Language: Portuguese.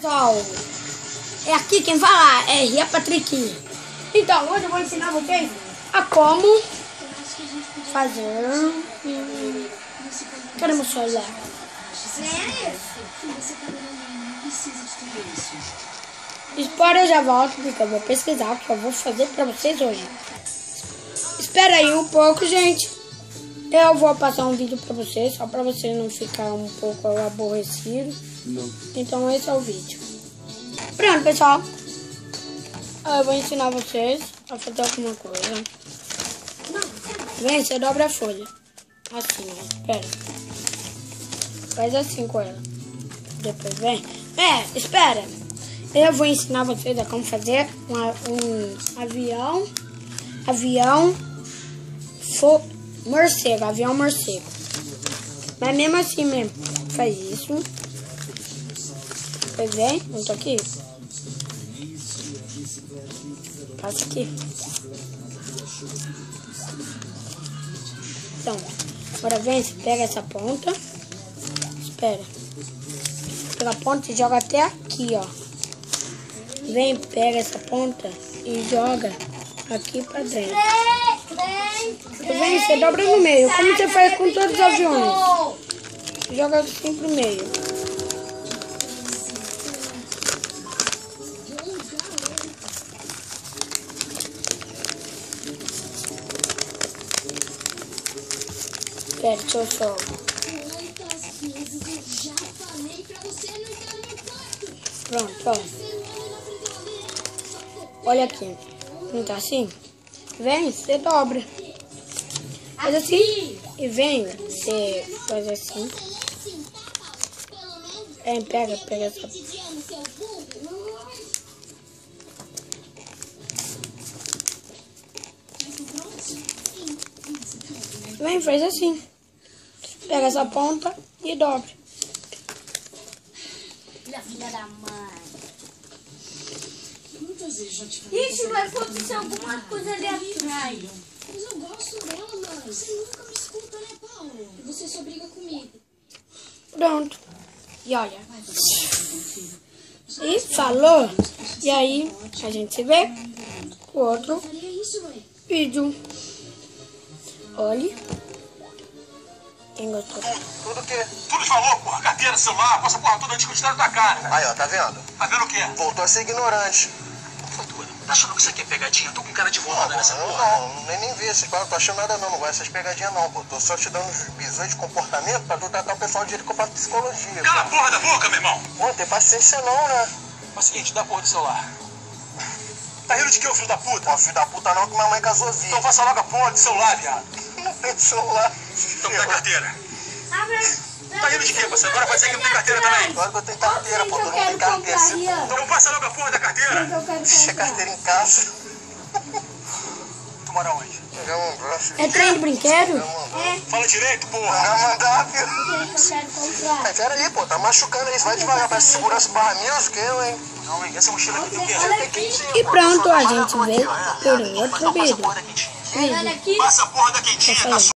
pessoal, é aqui quem fala, é a Patrick. Então, hoje eu vou ensinar vocês a como fazer... Cadê meu celular? Espera, eu já volto, porque eu vou pesquisar o que eu vou fazer pra vocês hoje. Espera aí um pouco, gente. Eu vou passar um vídeo pra vocês, só pra você não ficar um pouco aborrecido. Não. Então esse é o vídeo. Pronto, pessoal. Eu vou ensinar vocês a fazer alguma coisa. Vem, você dobra a folha. Assim, ó. Espera. Faz assim com ela. Depois vem. Espera. Eu vou ensinar vocês a como fazer um avião morcego. Mas mesmo assim mesmo. Faz isso. Depois vem. Não tô aqui. Passa aqui. Então, agora vem, você pega essa ponta. Espera. Pela ponta e joga até aqui, ó. Vem, pega essa ponta e joga aqui pra dentro. Vem, você dobra no meio, como você faz com todos os aviões. Joga assim pro meio. Espera, deixa eu só. Pronto, ó. Olha aqui. Não tá assim? Vem, você dobra. Faz assim. E vem, você faz assim. Pega essa. Vem, faz assim. Pega essa ponta e dobra. Filha da mãe. Isso, vai acontecer alguma coisa ali atrás. Mas eu gosto dela, mãe. Você nunca me escuta, né, Paulo? Você só briga comigo. Pronto. E olha. E falou. E aí, a gente se vê com outro vídeo. Olhe. Quem gostou? Tudo o quê? Tudo falou, porra. Carteira, celular, passa a porra toda antes que eu tiraram da cara. Aí, ó, tá vendo? Tá vendo o quê? Voltou a ser ignorante. Fatura. Tá achando que isso aqui é pegadinha? Tô com cara de volta nessa Eu porra. não, nem vi esse cara, não tô achando nada não, não vai essas pegadinhas não, pô. Tô só te dando uns bisões de comportamento pra tu tratar o pessoal do jeito que eu faço psicologia. Cala a porra da boca, meu irmão. Pô, tem paciência não, né? É o seguinte, dá a porra do celular. Tá rindo de quê, ô filho da puta? Pô, filho da puta não, que minha mãe casou viva. Então faça logo a porra do celular, viado. Não tem celular. Então pega a carteira. Tá rindo de quê, parceiro? Agora vai dizer que não tem carteira também. Claro que eu tenho carteira, pô, tu não tem carteira. Então passa logo a porra da carteira. Deixa a carteira em casa. Tu mora onde? Pegar um braço. É trem de brinquedo? Fala direito, porra. Vai mandar, filho. Eu quero comprar. Pera aí, pô, tá machucando aí. Vai devagar, parece segurança barra music, eu, hein? Não, hein? Essa mochila aqui tem o quê? E pronto, a gente vê por um outro vídeo. Olha aqui. Passa a porra da quentinha, tá